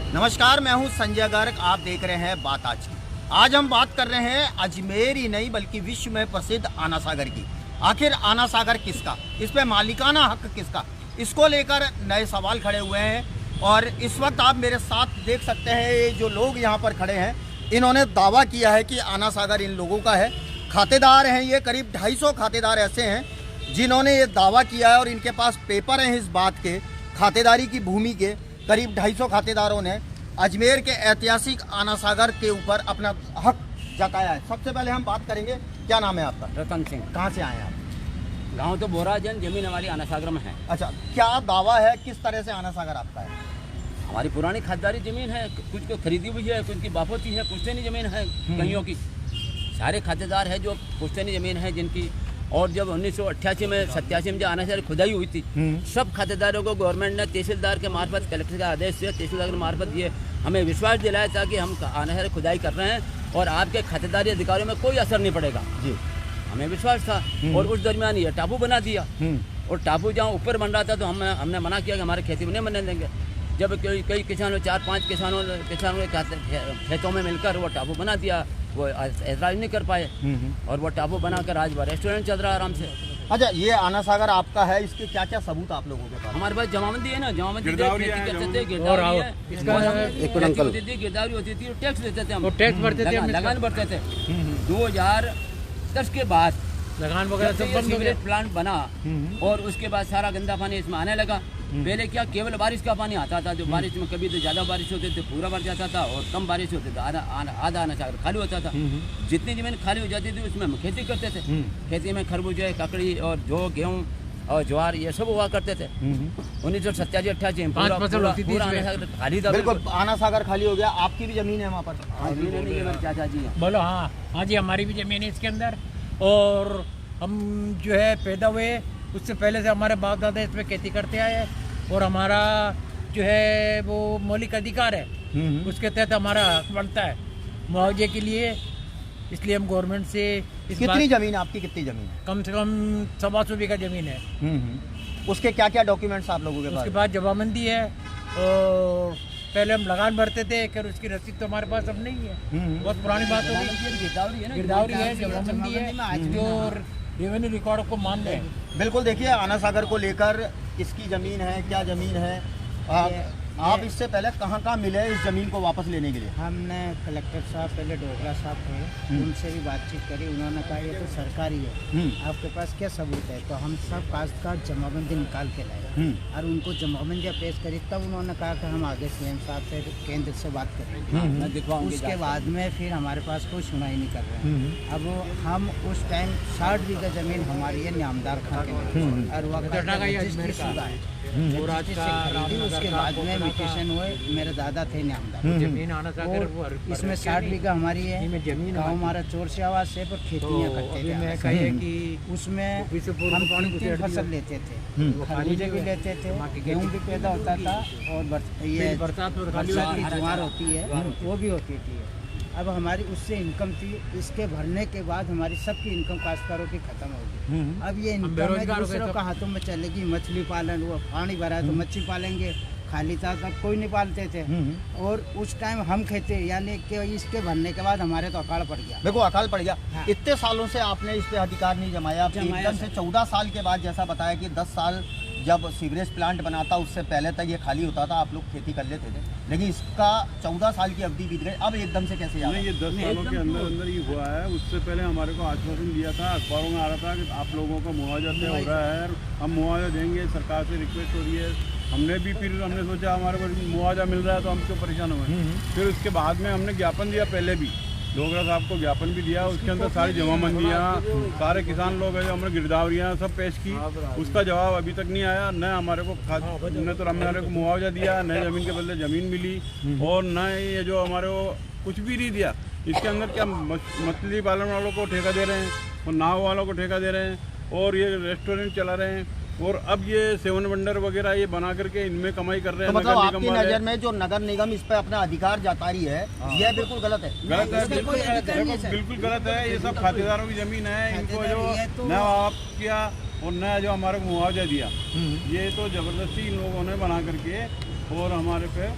नमस्कार, मैं हूं संजय गर्ग। आप देख रहे हैं बात आज की। आज हम बात कर रहे हैं अजमेर ही नहीं बल्कि विश्व में प्रसिद्ध आना सागर की। आखिर आना सागर किसका, इस पे मालिकाना हक किसका, इसको लेकर नए सवाल खड़े हुए हैं। और इस वक्त आप मेरे साथ देख सकते हैं ये जो लोग यहाँ पर खड़े हैं, इन्होंने दावा किया है कि आना सागर इन लोगों का है। खातेदार हैं ये, करीब 250 खातेदार ऐसे हैं जिन्होंने ये दावा किया है और इनके पास पेपर हैं इस बात के, खातेदारी की भूमि के। करीब 250 खातेदारों ने अजमेर के ऐतिहासिक आना सागर के ऊपर अपना हक जताया है। सबसे पहले हम बात करेंगे, क्या नाम है आपका? रतन सिंह। कहाँ से आए हैं आप? गांव तो बोराजन, जमीन हमारी आना सागर में है। अच्छा, क्या दावा है, किस तरह से आना सागर आपका है? हमारी पुरानी खातेदारी जमीन है, कुछ को खरीदी हुई है, कुछ की बापोती है, पुश्तैनी जमीन है कईयों की। सारे खातेदार है जो पुश्तैनी जमीन है जिनकी। और जब 1988 में 87 में जो आना सागर खुदाई हुई थी, सब खातेदारों को गवर्नमेंट ने तहसीलदार के मार्फत, कलेक्टर का आदेश से तहसीलदार के मार्फत ये हमें विश्वास दिलाया था कि हम आना सागर खुदाई कर रहे हैं और आपके खातेदारी अधिकारियों में कोई असर नहीं पड़ेगा जी। हमें विश्वास था। और उस दरमियान ये टापू बना दिया और टापू जहाँ ऊपर बन रहा था तो हमने मना किया कि हमारे खेती में नहीं बनने देंगे। जब कई किसानों, 4-5 किसानों के खेतों में मिलकर वो टापू बना दिया, वो ऐतराज नहीं कर पाए और वो टापू बनाकर आज वो रेस्टोरेंट चल रहा है आराम से। अच्छा, ये आना सागर आपका है, इसके क्या क्या सबूत आप लोगों के पास? हमारे पास जमाबंदी है ना, जमाबंदी गिरदावरी होती थी और टैक्स देते थे हम, टैक्स भरते थे, लगान भरते थे। 2010 के बाद लगान वगैरह सब बंद हो गया। प्लांट बना और उसके बाद सारा गंदा पानी इसमें आने लगा। पहले क्या केवल बारिश का पानी आता था, जो बारिश में कभी तो ज़्यादा बारिश होती तो पूरा भर जाता था और कम बारिश होती तो आधा आना सागर खाली होता था। जितनी जमीन खाली हो जाती थी उसमें हम खेती करते थे। खेती में खरबूजे, ककड़ी और जो गेहूँ और ज्वार ये सब हुआ करते थे। 1987-88 में पूरा आना सागर खाली था। बिल्कुल, आना सागर खाली हो गया। आपकी भी जमीन है वहाँ पर? चाचा जी बोलो। हाँ जी, हमारी भी जमीन है इसके अंदर। और हम जो है पैदा हुए उससे पहले से हमारे बाप दादा इसमें खेती करते आए हैं और हमारा जो है वो मौलिक अधिकार है, उसके तहत हमारा हक बनता है मुआवजे के लिए। इसलिए हम गवर्नमेंट से कितनी जमीन है आपकी? कितनी जमीन है? कम से कम 125 बीघा जमीन है। उसके क्या क्या डॉक्यूमेंट्स आप लोगों के पास? उसके बाद जमाबंदी है और पहले हम लगान भरते थे, फिर उसकी रसीद तो हमारे पास अब नहीं है, बहुत पुरानी बात हो गई। गिरदावरी है, जमाबंदी है, जो रेवेन्यू रिकॉर्ड को मान रहे हैं। बिल्कुल, देखिए आना सागर को लेकर इसकी ज़मीन है, क्या ज़मीन है। आप इससे पहले कहाँ मिले इस ज़मीन को वापस लेने के लिए? हमने कलेक्टर साहब, पहले डोगरा साहब थे, उनसे भी बातचीत करी। उन्होंने कहा ये तो सरकारी है, आपके पास क्या सबूत है? तो हम सब काश्तकार जमाबंदी निकाल के लाए और उनको जमाबंदियाँ पेश करी। तब उन्होंने कहा कि हम आगे CM साहब से, केंद्र से बात करेंगे। उसके बाद में फिर हमारे पास कोई सुनाई नहीं कर रहे हैं। अब हम उस टाइम 60 बीघा ज़मीन हमारी है न्यामदार खां के और वह उसके बाद में म्यूटेशन हुए। मेरे दादा थे न्यामदार, जमीन आना सागर इसमें 60 बीघा हमारी है। गाँव हमारा चोर से आवाज से पर खेतियाँ करते थे कि उसमें हम 3 फसल लेते थे, खरबूजे भी लेते थे, गेहूँ भी पैदा होता था और ये बरसात की ज्वार होती है वो भी होती थी। अब हमारी उससे इनकम थी। इसके भरने के बाद हमारी सबकी इनकम काश्तकारों की खत्म हो गई। अब ये इनकम दूसरों का हाथों में चलेगी। मछली पालन, वो पानी भरा है तो मच्छी पालेंगे, खाली था तब कोई नहीं पालते थे। और उस टाइम हम खेते, यानी कि इसके भरने के बाद हमारे तो अकाल पड़ गया। देखो, अकाल पड़ गया। हाँ। इतने सालों से आपने इस पे अधिकार नहीं जमाया। एकदम से 14 साल के बाद, जैसा बताया कि 10 साल जब सीवरेज प्लांट बना था उससे पहले तक ये खाली होता था, आप लोग खेती कर लेते थे, लेकिन इसका 14 साल की अवधि बीत गई। अब एकदम से कैसे याद? नहीं, ये 10 सालों के अंदर ही हुआ है। उससे पहले हमारे को आश्वासन दिया था, अखबारों में आ रहा था कि आप लोगों को मुआवजा तय हो रहा है, हम मुआवजा देंगे, सरकार से रिक्वेस्ट हो रही है। हमने सोचा हमारे को मुआवजा मिल रहा है तो हम क्यों परेशान हुए। फिर उसके बाद में हमने ज्ञापन दिया, पहले भी डोगरा साहब को ज्ञापन भी दिया। उसके अंदर सारी जमाबंदियाँ, सारे किसान लोग हैं जो हमने गिरदावरियाँ सब पेश की। उसका जवाब अभी तक नहीं आया। न हमारे को न तो हमारे को मुआवजा दिया, न ज़मीन के बदले ज़मीन मिली और न ये जो हमारे को कुछ भी नहीं दिया। इसके अंदर क्या मछली पालन वालों को ठेका दे रहे हैं और नाव वालों को ठेका दे रहे हैं और ये रेस्टोरेंट चला रहे हैं और अब ये 7 वंडर वगैरह ये बना करके इनमें कमाई कर रहे हैं। तो मतलब आपकी नज़र में जो नगर निगम इस पे अपना अधिकार जता रही है, यह बिल्कुल गलत है? गलत है, बिल्कुल गलत है। ये सब खातेदारों की ज़मीन है। इनको जो न आप किया और न जो हमारे को मुआवजा दिया, ये तो ज़बरदस्ती इन लोगों ने बना करके और हमारे पे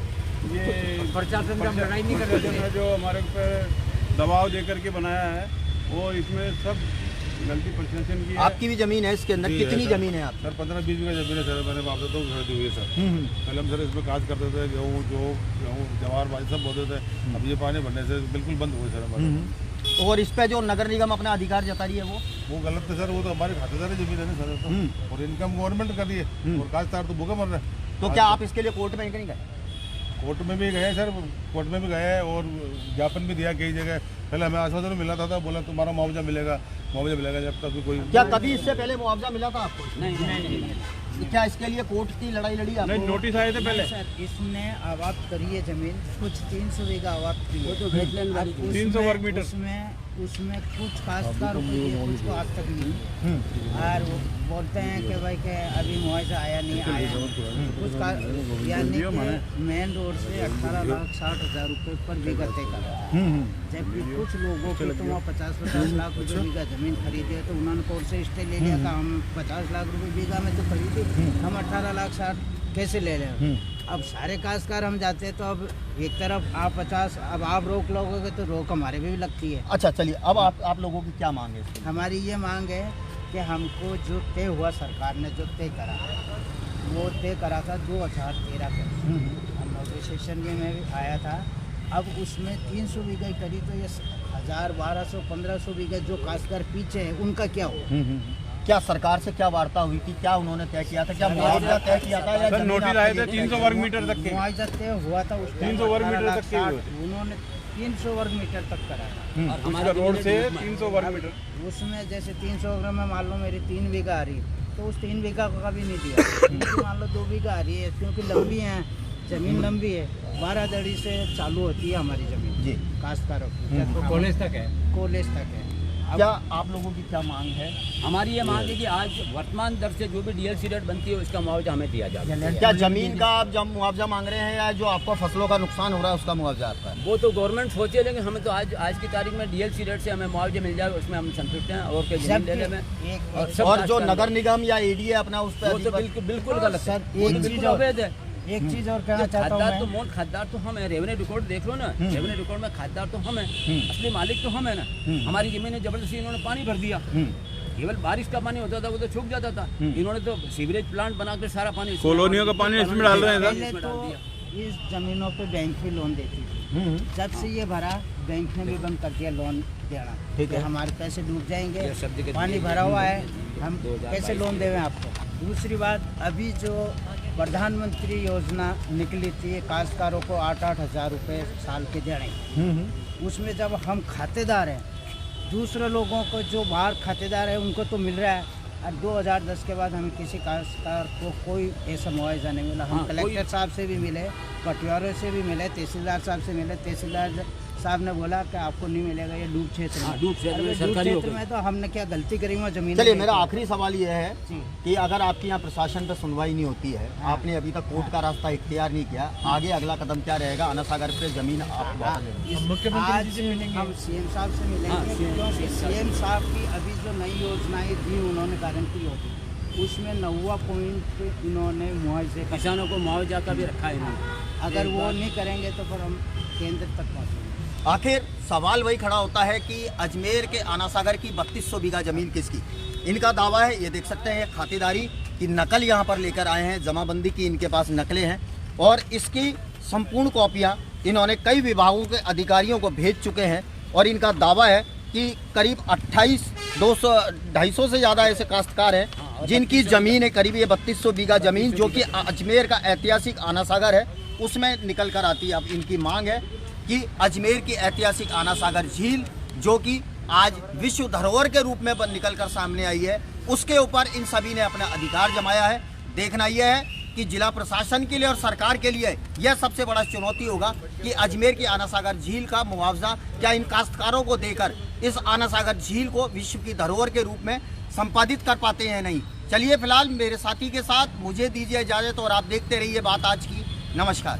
ये प्रशासन का लड़ाई नहीं कर रहे थे। ने जो हमारे ऊपर दबाव दे करके बनाया है वो इसमें सब गलती प्रशासन की है। आपकी भी जमीन है इसके अंदर, जी है कितनी सर। जमीन है आप? सर 15-20 बीघा जमीन है सर, मैंने वापस तो खरीदी हुई है सर। पहले हम सर इसमें काज करते थे, गेहूँ जवार बाजरा सब बोते थे। अब ये पानी भरने से बिल्कुल बंद हुए सर हमारे। और इस पे जो नगर निगम अपना अधिकार जता रही है वो गलत है सर, वो तो हमारे खातेदारी जमीन है ना सर तो। और इनकम गवर्नमेंट कर रही है और काश्तकार तो भूखा मर रहा है। तो क्या आप इसके लिए कोर्ट में नहीं गए? कोर्ट में भी गए सर, कोर्ट में भी गए और ज्ञापन भी दिया कई जगह। पहले हमें आश्वासन मिला था, बोला तुम्हारा मुआवजा मिलेगा जब तक भी कोई। क्या कभी इससे पहले मुआवजा मिला था आपको? नहीं। क्या इसके लिए कोर्ट की लड़ाई लड़ी आपको? नहीं, नोटिस आए थे पहले। सर इसने आबाद करी है जमीन, कुछ 300 बीघा आबाद की है। वो तो वेटलैंड वाली अब 300 वर्ग मीटर। उसमें कुछ काश्तकारों को दिए, कुछ को आज तक नहीं दिए। और वो बोलते हैं कि भाई के अभी मुआवजा आया नहीं आया। कुछ का यानी कि मेन रोड से 18,60,000 रुपये पर बीघा तय करा है। जबकि कुछ लोगों की तो वहाँ 50-50 लाख रुपये बीघा जमीन खरीदी है, तो उन्होंने कोर्ट से स्टे ले लिया कि हम 50 लाख रुपये बीघा में तो खरीदी, हम 18,60,000 कैसे ले लें? अब सारे काश्तकार हम जाते हैं तो अब एक तरफ आप 50, अब आप रोक लोगे तो रोक हमारे भी लगती है। अच्छा चलिए, अब आप लोगों की क्या मांग है इसके लिए? हमारी ये मांग है कि हमको जो तय हुआ, सरकार ने जो तय करा वो तय करा था 2013 के। हम नोटिफिकेशन में भी आया था। अब उसमें 300 बीघा करी तो ये 1000, 1200, 1500 बीघा जो काश्तकार पीछे है उनका क्या हो? क्या सरकार से क्या वार्ता हुई थी? क्या उन्होंने तय किया था? क्या मुआवजा तय किया था या सर जमीन नोटिस आपके आए थे लिए 300 वर्ग मीटर तक के। मुआवजा तय हुआ था उस 300 वर्ग मीटर तक के हुए। उन्होंने 300 वर्ग मीटर तक कराया। और हमारा रोड से 300 वर्ग मीटर। उसमें जैसे 300 वर्ग में मान लो मेरी 3 बीघा आ रही है, तो उस 3 बीघा को कभी नहीं दिया। क्योंकि मान लो 2 बीघा आ रही है, क्योंकि लंबी है जमीन, लंबी है, 12 दड़ी से चालू होती है हमारी जमीन जी। काश्तकारों की, कॉलेज तक है। कॉलेज तक है। क्या आप लोगों की क्या मांग है? हमारी ये मांग है कि आज वर्तमान दर से जो भी डीएलसी रेट बनती है उसका मुआवजा हमें दिया जाए। क्या जमीन का आप जब मुआवजा मांग रहे हैं या जो आपको फसलों का नुकसान हो रहा है उसका मुआवजा आपका है? वो तो गवर्नमेंट सोचे, लेकिन हमें तो आज की तारीख में डीएलसी रेट से हमें मुआवजा मिल जाए उसमें हम संतुष्ट हैं। और क्या जमीन लेने में एक और जो नगर निगम या एडीए अपना उस वो तो पर बिल्कुल गलत है, सर, वो एक तो चीज बिल्कुल और- अवैध है। एक चीज और कहना चाहता खातदार तो हूँ मोल खातदार तो हम है, रेवेन्यू रिकॉर्ड देख लो ना, रेवेन्यू रिकॉर्ड में खातदार तो हम है, असली मालिक तो हम है ना। हमारी जमीन है, जबरदस्ती इन्होंने पानी भर दिया। केवल बारिश का पानी होता था वो तो सूख जाता था, इन्होंने तो सीवरेज प्लांट बनाकर सारा पानी कॉलोनियों का पानी इसमें डाल रहे हैं सर। पहले तो इस जमीनों पे बैंक भी लोन देती थी। जब से ये भरा, बैंक ने भी बंद कर दिया लोन देना। ठीक है। हमारे पैसे डूब जाएंगे, ये सब जगह पानी दिए भरा हुआ है, हम 2022 कैसे लोन देवें आपको? दूसरी बात, अभी जो प्रधानमंत्री योजना निकली थी काश्तकारों को 8-8 हज़ार रुपये साल के देने, उसमें जब हम खातेदार हैं, दूसरे लोगों को जो बाहर खातेदार है उनको तो मिल रहा है, और 2010 के बाद हमें किसी काश्तकार को कोई ऐसा मुआवजा नहीं मिला। हम हाँ, कलेक्टर साहब से भी मिले, पटवारों से भी मिले, तहसीलदार साहब से मिले। तहसीलदार साहब ने बोला कि आपको नहीं मिलेगा, ये डूब क्षेत्र हाँ, में। डूब क्षेत्र में अरे सरकारी हो क्षेत्र गई। में तो हमने क्या गलती करी वहाँ जमीन? चलिए, मेरा आखिरी सवाल ये है जी। कि अगर आपके यहाँ प्रशासन पे सुनवाई नहीं होती है, आपने अभी तक कोर्ट का रास्ता इख्तियार नहीं किया, आगे अगला कदम क्या रहेगा? आना सागर पे जमीन आप वापस ले लेंगे? मुख्यमंत्री जी से मिलेंगे। हम सीएम साहब से मिलेंगे, हाँ, क्योंकि सीएम साहब की अभी जो नई योजनाएं दी उन्होंने गारंटी होती, उसमें 90 पॉइंट इन्होंने मुआवजे का, किसानों को मुआवजा का भी रखा है इन्होंने। अगर वो नहीं करेंगे तो फिर हम केंद्र तक पहुँचेंगे। आखिर सवाल वही खड़ा होता है कि अजमेर के आना सागर की 3200 बीघा जमीन किसकी? इनका दावा है, ये देख सकते हैं, खातेदारी की नकल यहाँ पर लेकर आए हैं, जमाबंदी की इनके पास नकलें हैं और इसकी संपूर्ण कॉपियाँ इन्होंने कई विभागों के अधिकारियों को भेज चुके हैं। और इनका दावा है कि करीब 250 से ज़्यादा ऐसे काश्तकार हैं जिनकी ज़मीन है, करीब ये 3200 बीघा ज़मीन जो कि अजमेर का ऐतिहासिक आना सागर है उसमें निकल कर आती है। अब इनकी मांग है कि अजमेर की ऐतिहासिक आना सागर झील जो कि आज विश्व धरोहर के रूप में निकल कर सामने आई है, उसके ऊपर इन सभी ने अपना अधिकार जमाया है। देखना यह है कि जिला प्रशासन के लिए और सरकार के लिए यह सबसे बड़ा चुनौती होगा कि अजमेर की आना सागर झील का मुआवजा क्या इन काश्तकारों को देकर इस आना सागर झील को विश्व की धरोहर के रूप में संपादित कर पाते हैं नहीं। चलिए, फिलहाल मेरे साथी के साथ मुझे दीजिए इजाज़त और आप देखते रहिए बात आज की। नमस्कार।